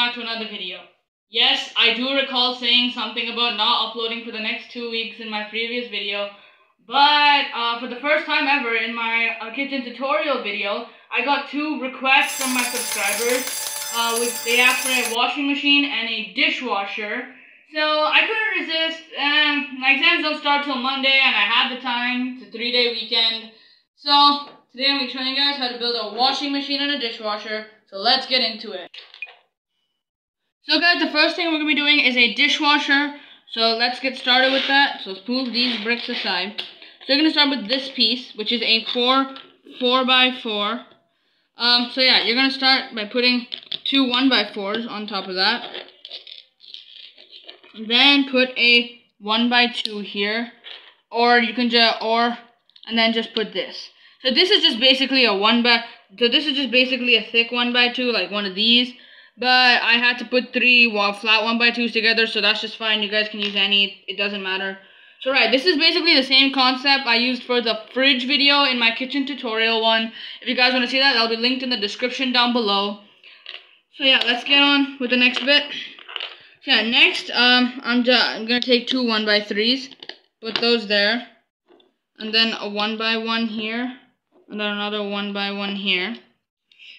back to another video. Yes, I do recall saying something about not uploading for the next 2 weeks in my previous video, but for the first time ever in my kitchen tutorial video, I got 2 requests from my subscribers. They asked for a washing machine and a dishwasher, so I couldn't resist. My exams don't start till Monday, and I had the time. It's a 3-day weekend, so today I'm going to be showing you guys how to build a washing machine and a dishwasher, so let's get into it. So guys, the first thing we're going to be doing is a dishwasher, so let's get started with that. So let's move these bricks aside. So you're going to start with this piece, which is a 4x4. So yeah, you're going to start by putting 2 1x4s on top of that. Then put a 1x2 here, or you can just, and then just put this. So this is just basically a this is just basically a thick 1x2, like one of these. But I had to put 3 flat 1x2s together, so that's just fine. You guys can use any, it doesn't matter. So right, this is basically the same concept I used for the fridge video in my kitchen tutorial one. If you guys want to see that, that'll be linked in the description down below. So yeah, let's get on with the next bit. So yeah, next, I'm going to take 2 1x3s, put those there, and then a 1x1 here, and then another 1x1 here.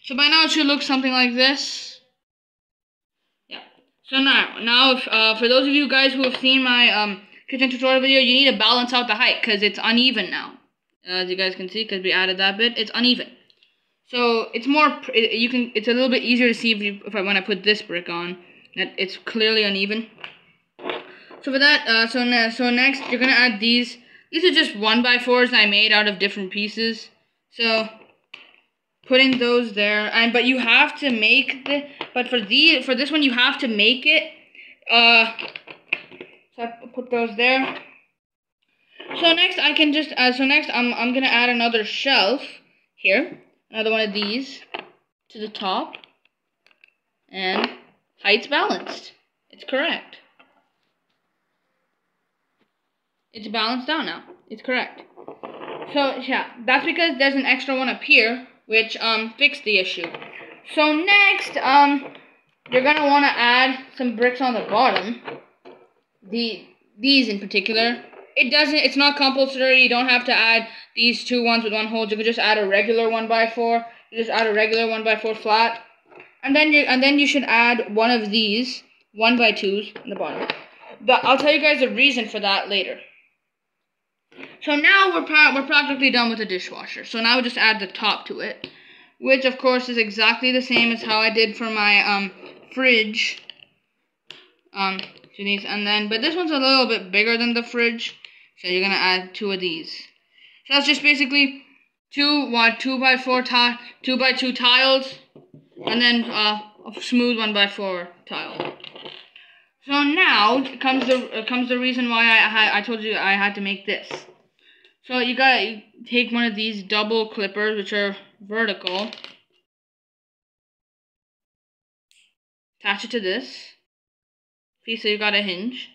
So by now it should look something like this. So now if, for those of you guys who have seen my kitchen tutorial video, you need to balance out the height because it's uneven now. As you guys can see, because we added that bit, it's uneven. So it's more, it's a little bit easier to see when I put this brick on, that it's clearly uneven. So for that, so next you're gonna add these. These are just 1x4s I made out of different pieces. So putting those there, but you have to make for this one you have to make it. So I put those there. So next I can just I'm gonna add another shelf here, another one of these to the top, and height's balanced. It's correct. It's balanced down now. It's correct. So yeah, that's because there's an extra one up here, which fixed the issue. So next, you're gonna want to add some bricks on the bottom. These in particular. It's not compulsory. You don't have to add these 2 ones with 1 hole. You can just add a regular 1x4. You just add a regular 1x4 flat, and then you should add one of these 1x2s on the bottom. I'll tell you guys the reason for that later. So now we're practically done with the dishwasher. So now we just add the top to it, which of course is exactly the same as how I did for my fridge. To these, but this one's a little bit bigger than the fridge, so you're gonna add 2 of these. So that's just basically 2 2x2 tiles, and then a smooth 1x4 tile. So now comes the reason why I told you I had to make this. So you gotta take one of these double clippers, which are vertical, attach it to this piece, so you got a hinge.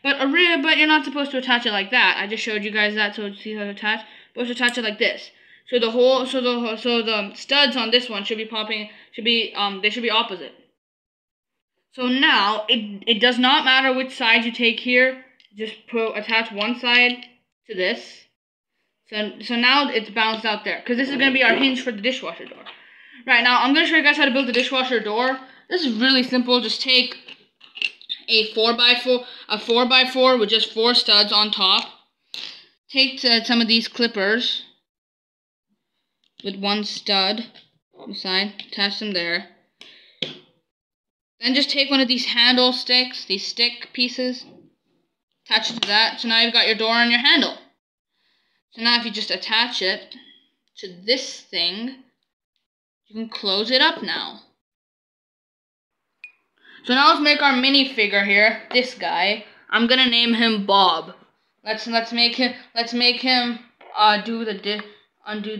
But you're not supposed to attach it like that. I just showed you guys that, so see how to attach. You're supposed to attach it like this. So the studs on this one should be they should be opposite. So now it does not matter which side you take here. Just attach one side to this. So now it's balanced out there, because this is going to be our hinge for the dishwasher door. Right, now I'm going to show you guys how to build the dishwasher door. This is really simple. Just take a 4x4 with just 4 studs on top. Take some of these clippers with 1 stud inside, attach them there. Then just take one of these handle sticks, these stick pieces, attach it to that. So now you've got your door on your handle. So now if you just attach it to this thing, you can close it up now. So now let's make our minifigure here. This guy, I'm gonna name him Bob. Let's make him undo the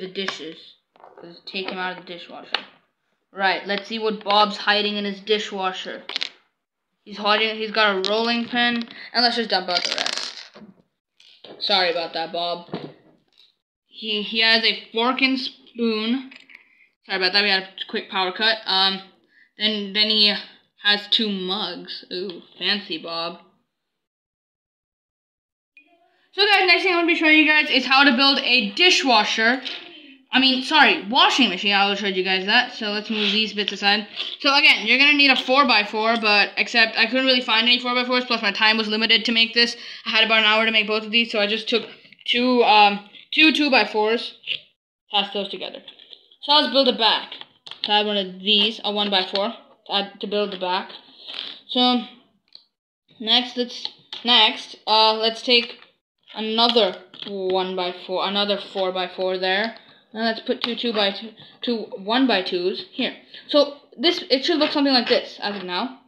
dishes. Take him out of the dishwasher. Right, let's see what Bob's hiding in his dishwasher. He's got a rolling pin, and let's just dump out the rest. Sorry about that, Bob. He has a fork and spoon. Sorry about that, we had a quick power cut. Then he has 2 mugs. Ooh, fancy, Bob. So guys, next thing I'm going to be showing you guys is how to build a dishwasher. Washing machine. I will show you guys that. So let's move these bits aside. So again, you're going to need a 4x4, but except I couldn't really find any 4x4s, plus my time was limited to make this. I had about an hour to make both of these, so I just took two 2x4s, passed those together. So let's build it back. So I have one of these, a 1x4, to build the back. So next, let's take another 1x4, another 4x4 there, and let's put two 1x2s here. So it should look something like this as of now,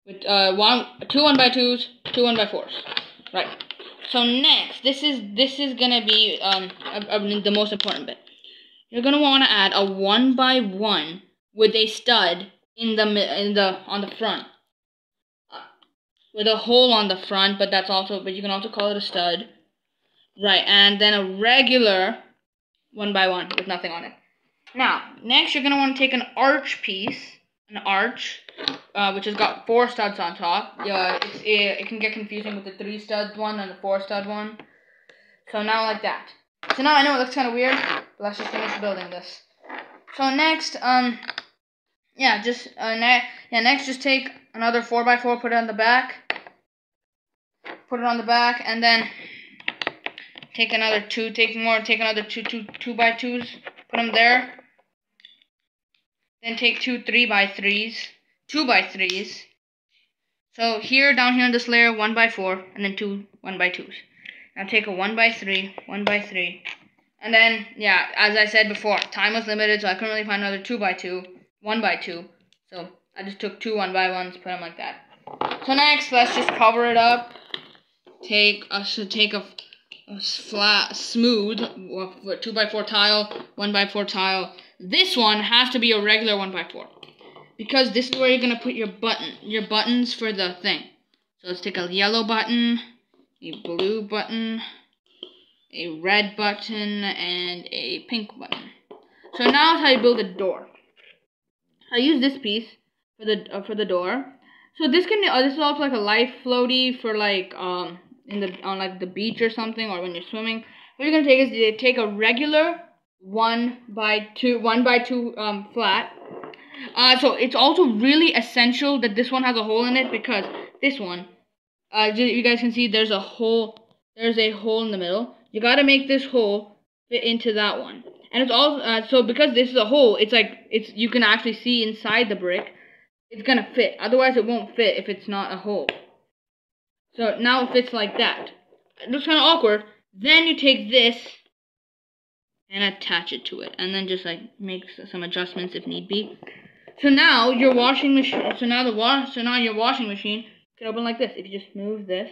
with two 1x2s, two 1x4s, right? So next, this is gonna be the most important bit. You're gonna want to add a 1x1 with a stud on the front, with a hole on the front, but you can also call it a stud. Right, and then a regular 1x1 with nothing on it. Now, next you're going to want to take an arch piece, which has got 4 studs on top. It can get confusing with the 3 stud one and the 4 stud one. So now like that. So now I know it looks kind of weird, but let's just finish building this. So next, next just take another 4x4, put it on the back. And then take another 2x2s, put them there. Then take 2 2x3s. So down here in this layer, 1x4, and then 2 1x2s. Now take a 1x3, and then, as I said before, time was limited, so I couldn't really find another 1x2, so I just took 2 1x1s, put them like that. So next, let's just cover it up. Take a flat, smooth 2x4 tile, 1x4 tile. This one has to be a regular 1x4, because this is where you're gonna put your buttons for the thing. So let's take a yellow button, a blue button, a red button, and a pink button. So now it's how you build a door. I use this piece for the door. So this is also like a life floaty for like on like the beach or something, or when you're swimming. What you're gonna take is you take a regular 1x2 flat. So it's also really essential that this one has a hole in it, because this one, you guys can see there's a hole in the middle. You gotta make this hole fit into that one. And it's also so because this is a hole, you can actually see inside the brick. It's gonna fit. Otherwise, it won't fit if it's not a hole. So now it fits like that. It looks kind of awkward. Then you take this and attach it to it, and then just like make some adjustments if need be. So now your washing machine. So now your washing machine can open like this. If you just move this,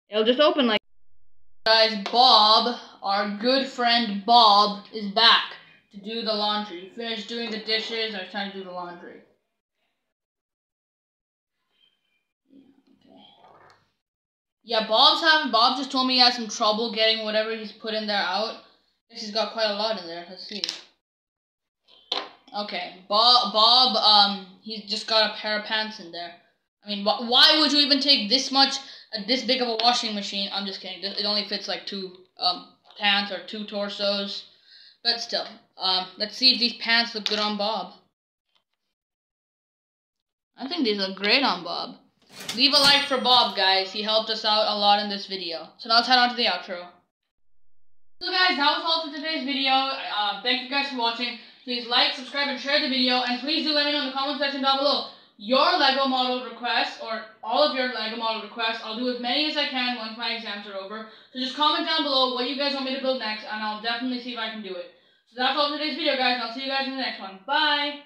it'll just open like. Guys, Bob, our good friend Bob, is back to do the laundry. He finished doing the dishes, and it's time to do the laundry. Yeah, Bob just told me he has some trouble getting whatever he's put in there out. Guess he's got quite a lot in there. Let's see. Okay, Bob, he's just got a pair of pants in there. I mean, why would you even take this big of a washing machine? I'm just kidding. It only fits like 2 pants or 2 torsos. But still, let's see if these pants look good on Bob. I think these look great on Bob. Leave a like for Bob, guys. He helped us out a lot in this video. So now let's head on to the outro. So guys, that was all for today's video. Thank you guys for watching. Please like, subscribe, and share the video. And please do let me know in the comment section down below your Lego model requests, or all of your Lego model requests. I'll do as many as I can once my exams are over. So just comment down below what you guys want me to build next, and I'll definitely see if I can do it. So that's all for today's video, guys, and I'll see you guys in the next one. Bye!